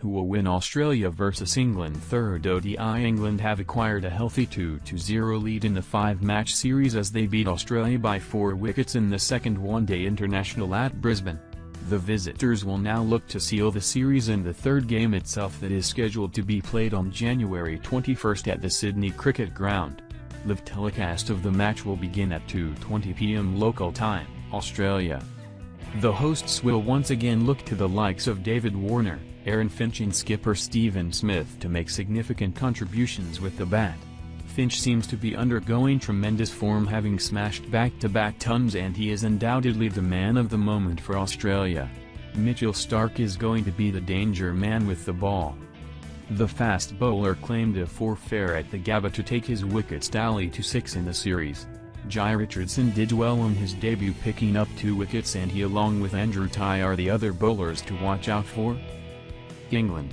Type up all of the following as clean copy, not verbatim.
Who will win Australia vs England third ODI? England have acquired a healthy 2-0 lead in the 5-match series as they beat Australia by 4 wickets in the second one-day international at Brisbane. The visitors will now look to seal the series in the third game itself that is scheduled to be played on January 21 at the Sydney Cricket Ground. Live telecast of the match will begin at 2:20 p.m. local time, Australia. The hosts will once again look to the likes of David Warner, Aaron Finch and skipper Stephen Smith to make significant contributions with the bat. Finch seems to be undergoing tremendous form, having smashed back-to-back tons, and he is undoubtedly the man of the moment for Australia. Mitchell Starc is going to be the danger man with the ball. The fast bowler claimed a forfeit at the Gabba to take his wickets tally to 6 in the series. Jai Richardson did well on his debut, picking up 2 wickets, and he along with Andrew Tye are the other bowlers to watch out for. England.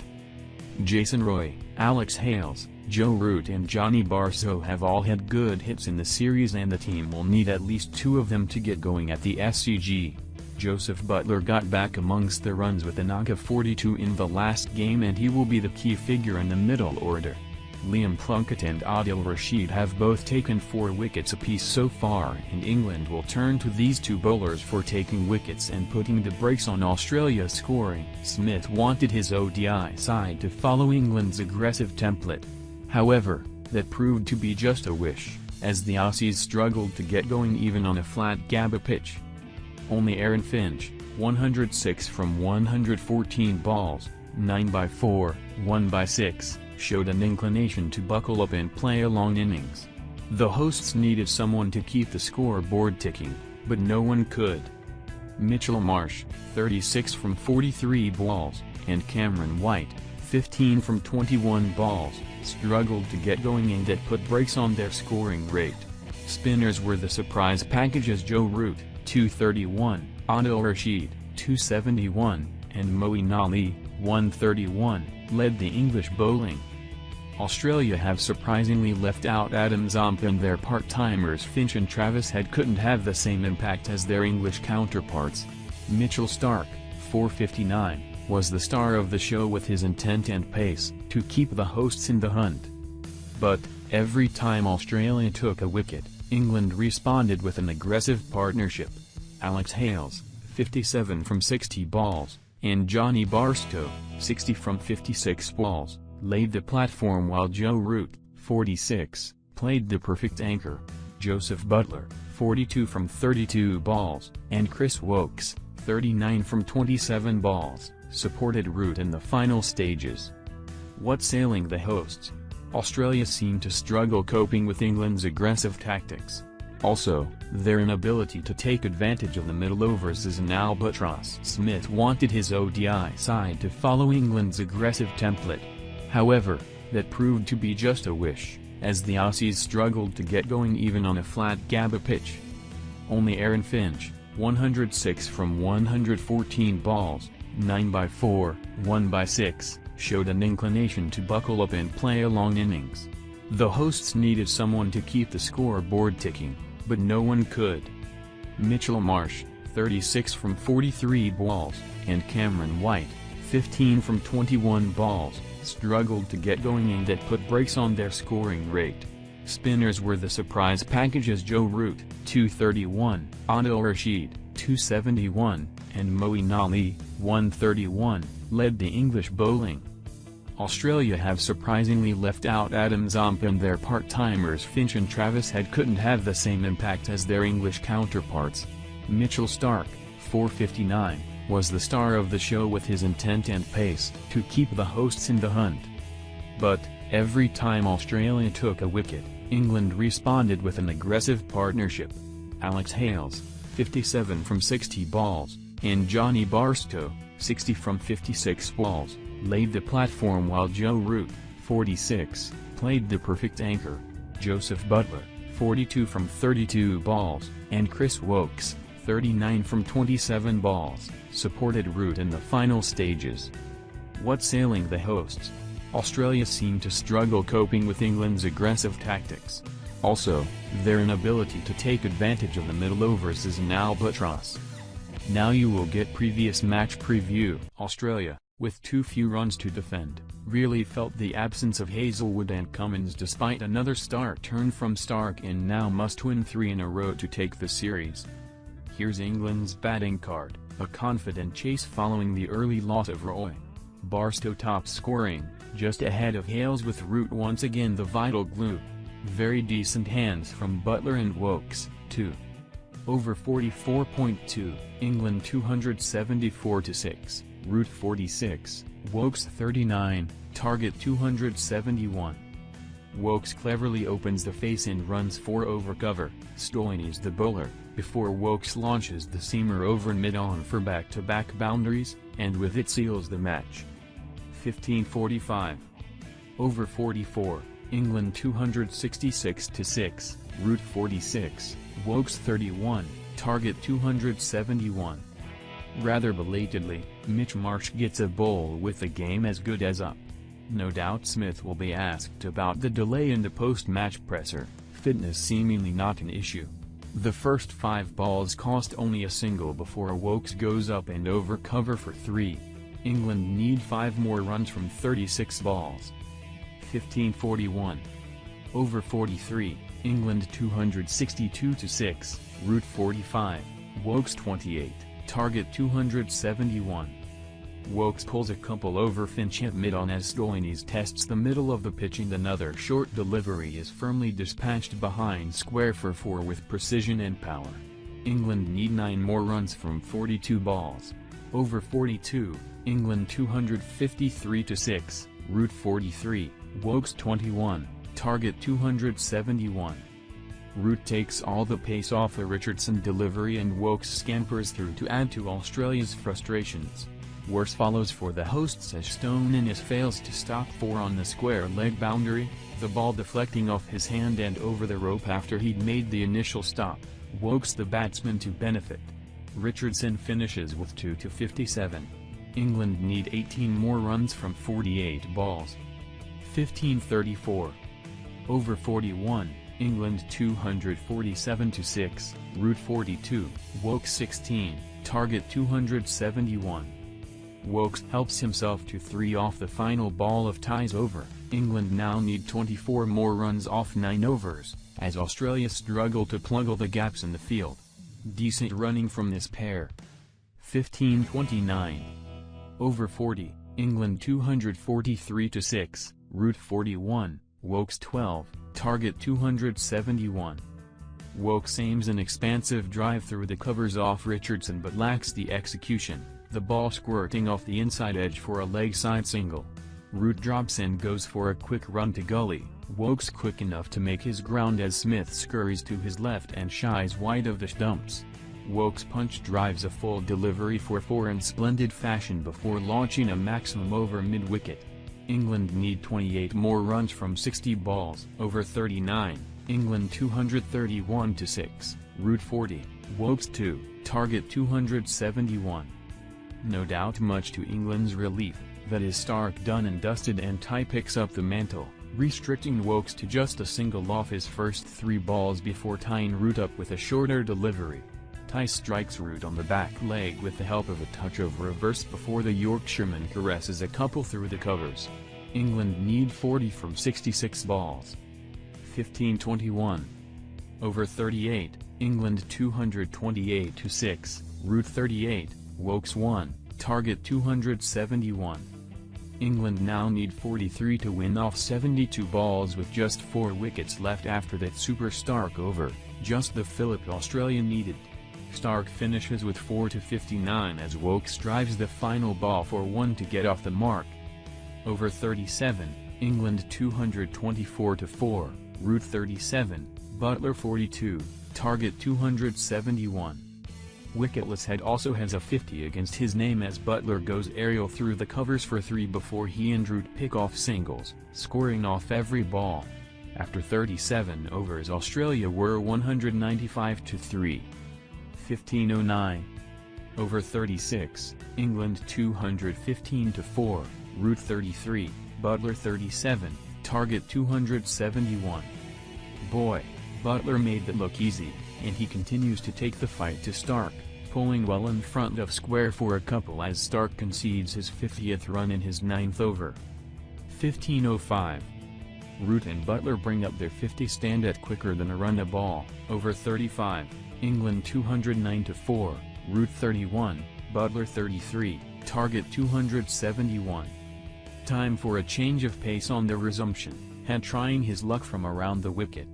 Jason Roy, Alex Hales, Joe Root and Johnny Bairstow have all had good hits in the series, and the team will need at least 2 of them to get going at the SCG. Joseph Buttler got back amongst the runs with a knock of 42 in the last game, and he will be the key figure in the middle order. Liam Plunkett and Adil Rashid have both taken 4 wickets apiece so far, and England will turn to these 2 bowlers for taking wickets and putting the brakes on Australia's scoring. Smith wanted his ODI side to follow England's aggressive template. However, that proved to be just a wish, as the Aussies struggled to get going even on a flat Gabba pitch. Only Aaron Finch, 106 from 114 balls, 9 by 4, 1 by 6, showed an inclination to buckle up and play a long innings. The hosts needed someone to keep the scoreboard ticking, but no one could. Mitchell Marsh, 36 from 43 balls, and Cameron White, 15 from 21 balls, struggled to get going and that put brakes on their scoring rate. Spinners were the surprise package as Joe Root, 231, Adil Rashid, 271, and Moeen Ali, 131, led the English bowling. Australia have surprisingly left out Adam Zampa, and their part-timers Finch and Travis Head couldn't have the same impact as their English counterparts. Mitchell Starc, 459, was the star of the show with his intent and pace to keep the hosts in the hunt. But, every time Australia took a wicket, England responded with an aggressive partnership. Alex Hales, 57 from 60 balls, and Johnny Bairstow, 60 from 56 balls, laid the platform, while Joe Root, 46, played the perfect anchor. Joseph Buttler, 42 from 32 balls, and Chris Woakes, 39 from 27 balls, supported Root in the final stages. What's ailing the hosts? Australia seemed to struggle coping with England's aggressive tactics. Also, their inability to take advantage of the middle overs is an albatross. Smith wanted his ODI side to follow England's aggressive template. However, that proved to be just a wish, as the Aussies struggled to get going even on a flat Gabba pitch. Only Aaron Finch, 106 from 114 balls, 9 by 4, 1 by 6, showed an inclination to buckle up and play a long innings. The hosts needed someone to keep the scoreboard ticking, but no one could. Mitchell Marsh, 36 from 43 balls, and Cameron White, 15 from 21 balls, struggled to get going and that put brakes on their scoring rate. Spinners were the surprise package as Joe Root, 231, Adil Rashid, 271, and Moeen Ali, 131, led the English bowling. Australia have surprisingly left out Adam Zampa, and their part-timers Finch and Travis Head couldn't have the same impact as their English counterparts. Mitchell Starc, 459, was the star of the show with his intent and pace to keep the hosts in the hunt. But, every time Australia took a wicket, England responded with an aggressive partnership. Alex Hales, 57 from 60 balls, and Johnny Bairstow, 60 from 56 balls, laid the platform, while Joe Root, 46, played the perfect anchor. Joseph Buttler, 42 from 32 balls, and Chris Woakes, 39 from 27 balls, supported Root in the final stages. What's ailing the hosts? Australia seemed to struggle coping with England's aggressive tactics. Also, their inability to take advantage of the middle overs is an albatross. Now you will get previous match preview. Australia. with too few runs to defend, really felt the absence of Hazelwood and Cummins despite another start turn from Stark and now must win 3 in a row to take the series. Here's England's batting card, a confident chase following the early loss of Roy. Barstow top scoring, just ahead of Hales with Root once again the vital glue. Very decent hands from Buttler and Wokes, too. Over 44.2, England 274-6. Root 46, Wokes 39, target 271. Wokes cleverly opens the face and runs 4 over cover, Stoinis the bowler, before Wokes launches the seamer over mid-on for back-to-back boundaries, and with it seals the match. 15:45. Over 44, England 266-6, Root 46, Wokes 31, target 271. Rather belatedly, Mitch Marsh gets a bowl with the game as good as up. No doubt Smith will be asked about the delay in the post-match presser, fitness seemingly not an issue. The first 5 balls cost only a single before Wokes goes up and over cover for 3. England need 5 more runs from 36 balls. 15:41. Over 43, England 262-6, Root 45, Wokes 28. Target 271. Wokes pulls a couple over Finch at mid-on as Stoinis tests the middle of the pitch and another short delivery is firmly dispatched behind square for 4 with precision and power. England need 9 more runs from 42 balls. Over 42, England 253-6, Root 43, Wokes 21, target 271. Root takes all the pace off the Richardson delivery and Wokes scampers through to add to Australia's frustrations. Worse follows for the hosts as Stoinis fails to stop 4 on the square leg boundary, the ball deflecting off his hand and over the rope after he'd made the initial stop, Wokes the batsman to benefit. Richardson finishes with 2-57. England need 18 more runs from 48 balls. 15:34. Over 41. England 247-6, Root 42, Wokes 16, target 271. Wokes helps himself to 3 off the final ball of ties over. England now need 24 more runs off 9 overs, as Australia struggle to plug all the gaps in the field. Decent running from this pair. 15:29. Over 40, England 243-6, Root 41, Wokes 12. Target 271. Wokes aims an expansive drive through the covers off Richardson but lacks the execution, the ball squirting off the inside edge for a leg side single. Root drops and goes for a quick run to gully, Wokes quick enough to make his ground as Smith scurries to his left and shies wide of the stumps. Wokes punch drives a full delivery for 4 in splendid fashion before launching a maximum over mid-wicket. England need 28 more runs from 60 balls. Over 39, England 231-6, Root 40, Wokes 2, target 271. No doubt much to England's relief, that is Stark done and dusted and Ty picks up the mantle, restricting Wokes to just a single off his first 3 balls before tying Root up with a shorter delivery. Ty strikes Root on the back leg with the help of a touch of reverse before the Yorkshireman caresses a couple through the covers. England need 40 from 66 balls. 15:21. Over 38, England 228-6, Root 38, Wokes 1, target 271. England now need 43 to win off 72 balls with just 4 wickets left after that Super Stark over, just the fillip Australia needed. Stark finishes with 4-59 as Wokes drives the final ball for 1 to get off the mark. Over 37, England 224-4, Root 37, Buttler 42, target 271. Wicketless Head also has a 50 against his name as Buttler goes aerial through the covers for 3 before he and Root pick off singles, scoring off every ball. After 37 overs Australia were 195-3. 15:09. Over 36, England 215-4, Root 33, Buttler 37, target 271. Boy, Buttler made that look easy, and he continues to take the fight to Stark, pulling well in front of square for a couple as Stark concedes his 50th run in his 9th over. 15:05. Root and Butler bring up their 50 stand at quicker than a run a ball, over 35, England 209-4, Root 31, Butler 33, target 271. Time for a change of pace on the resumption, Head trying his luck from around the wicket.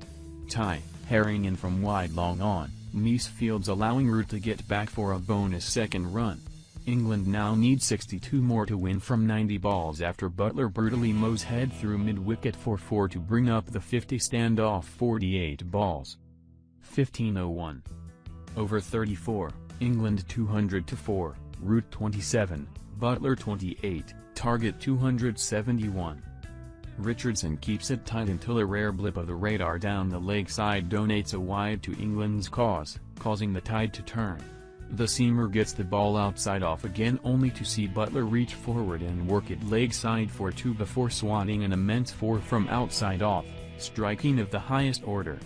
Ty, herring in from wide long on, Mies fields allowing Root to get back for a bonus second run. England now need 62 more to win from 90 balls after Butler brutally mows Head through mid-wicket for 4 to bring up the 50 stand off 48 balls. 15:01. Over 34, England 200-4, Root 27, Butler 28, target 271. Richardson keeps it tight until a rare blip of the radar down the leg side donates a wide to England's cause, causing the tide to turn. The seamer gets the ball outside off again only to see Butler reach forward and work it leg side for 2 before swatting an immense 4 from outside off, striking of the highest order.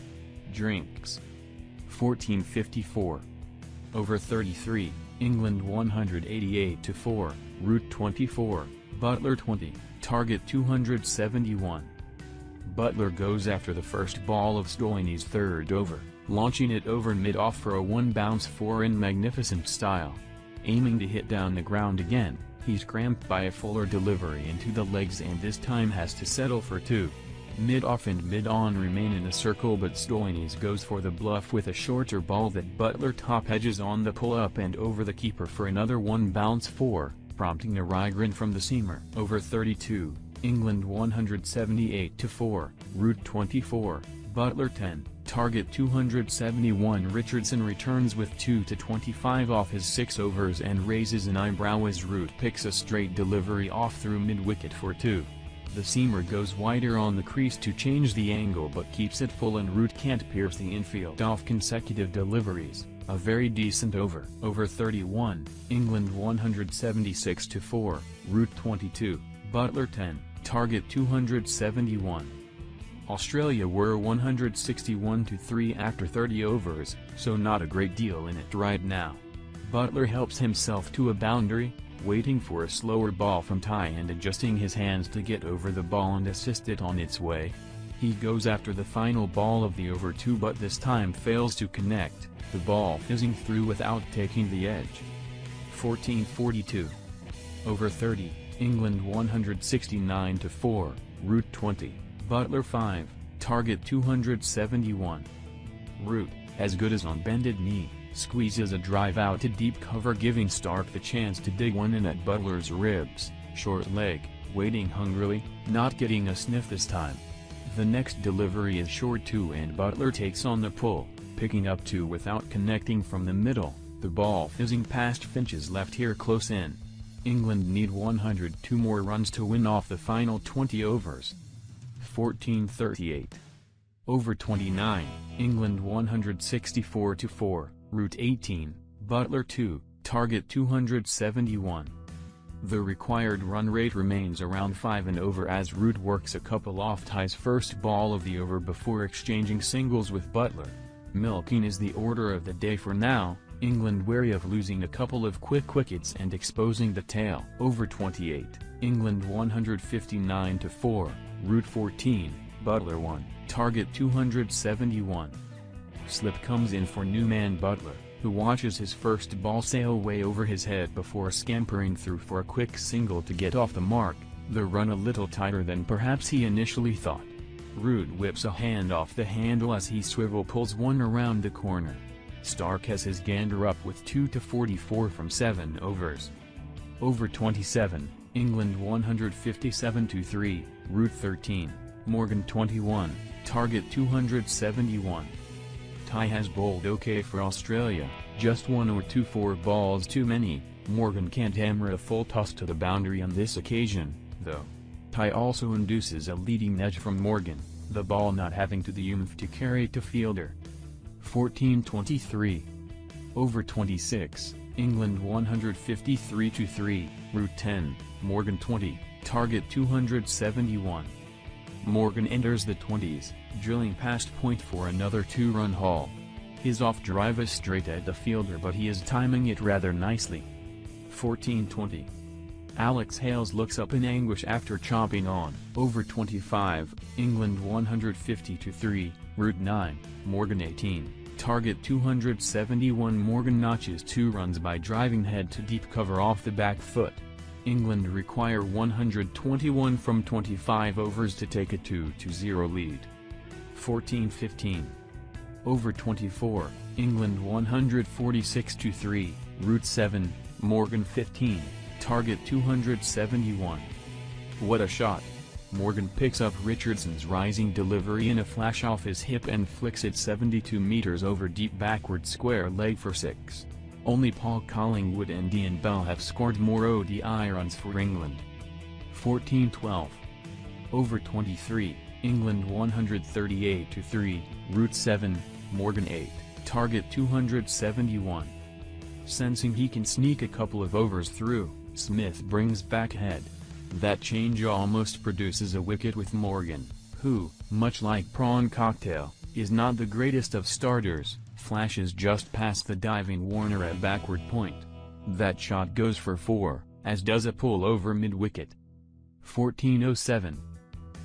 Drinks. 14:54. Over 33, England 188-4, Root 24, Butler 20, target 271. Butler goes after the first ball of Stoinis' third over, launching it over mid-off for a 1-bounce 4 in magnificent style. Aiming to hit down the ground again, he's cramped by a fuller delivery into the legs and this time has to settle for 2. Mid-off and mid-on remain in a circle but Stoinis goes for the bluff with a shorter ball that Butler top edges on the pull-up and over the keeper for another 1-bounce 4, prompting a wry grin from the seamer. Over 32, England 178-4, Root 24, Butler 10, target 271. Richardson returns with 2-25 off his 6 overs and raises an eyebrow as Root picks a straight delivery off through mid-wicket for 2. The seamer goes wider on the crease to change the angle but keeps it full and Root can't pierce the infield off consecutive deliveries. A very decent over. Over 31, England 176-4, Root 22, Butler 10, target 271. Australia were 161-3 after 30 overs, so not a great deal in it right now. Butler helps himself to a boundary, waiting for a slower ball from Ty and adjusting his hands to get over the ball and assist it on its way. He goes after the final ball of the over 2 but this time fails to connect, the ball fizzing through without taking the edge. 14:42. Over 30, England 169-4, Root 20, Butler 5, target 271. Root, as good as on bended knee, squeezes a drive out to deep cover giving Stark the chance to dig one in at Butler's ribs, short leg, waiting hungrily, not getting a sniff this time. The next delivery is short too and Butler takes on the pull, picking up 2 without connecting from the middle, the ball fizzing past Finch's left here close in. England need 102 more runs to win off the final 20 overs. 14:38. Over 29, England 164-4, Root 18, Butler 2, target 271. The required run rate remains around 5 and over as Root works a couple off Ty's first ball of the over before exchanging singles with Butler. Milking is the order of the day for now, England wary of losing a couple of quick wickets and exposing the tail. Over 28, England 159-4, Root 14, Butler 1, target 271. Slip comes in for new man Butler, who watches his first ball sail way over his head before scampering through for a quick single to get off the mark, the run a little tighter than perhaps he initially thought. Root whips a hand off the handle as he swivel pulls one around the corner. Stark has his gander up with 2-44 from 7 overs. Over 27, England 157-3, Root 13, Morgan 21, target 271. Ty has bowled okay for Australia, just 1 or 2 4 balls too many. Morgan can't hammer a full toss to the boundary on this occasion, though. Ty also induces a leading edge from Morgan, the ball not having to the oomph to carry to fielder. 14:23. Over 26, England 153-3, Root 10, Morgan 20, target 271. Morgan enters the 20s, drilling past point for another 2-run haul. His off-drive is straight at the fielder, but he is timing it rather nicely. 14-20. Alex Hales looks up in anguish after chopping on. Over 25, England 150-3, Route 9, Morgan 18. Target 271. Morgan notches 2 runs by driving head to deep cover off the back foot. England require 121 from 25 overs to take a 2-0 lead. 14-15. Over 24, England 146-3, Route 7, Morgan 15. Target 271. What a shot! Morgan picks up Richardson's rising delivery in a flash off his hip and flicks it 72 meters over deep backward square leg for 6. Only Paul Collingwood and Ian Bell have scored more ODI runs for England. 14-12. Over 23, England 138-3, Route 7, Morgan 8. Target 271. Sensing he can sneak a couple of overs through, Smith brings back head. That change almost produces a wicket with Morgan, who, much like Prawn Cocktail, is not the greatest of starters, flashes just past the diving Warner at backward point. That shot goes for 4, as does a pull over mid-wicket. 14-07.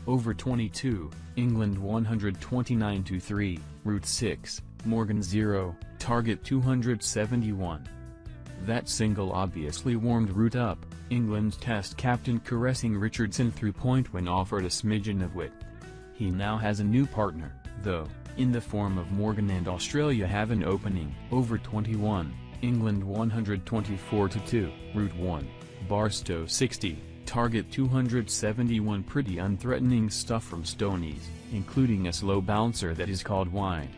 Over 22, England 129-3, Route 6, Morgan 0, target 271. That single obviously warmed Root up, England's Test captain caressing Richardson through point when offered a smidgen of wit. He now has a new partner, though, in the form of Morgan, and Australia have an opening. Over 21, England 124-2, Route 1, Barstow 60, target 271. Pretty unthreatening stuff from Stonies, including a slow bouncer that is called wide.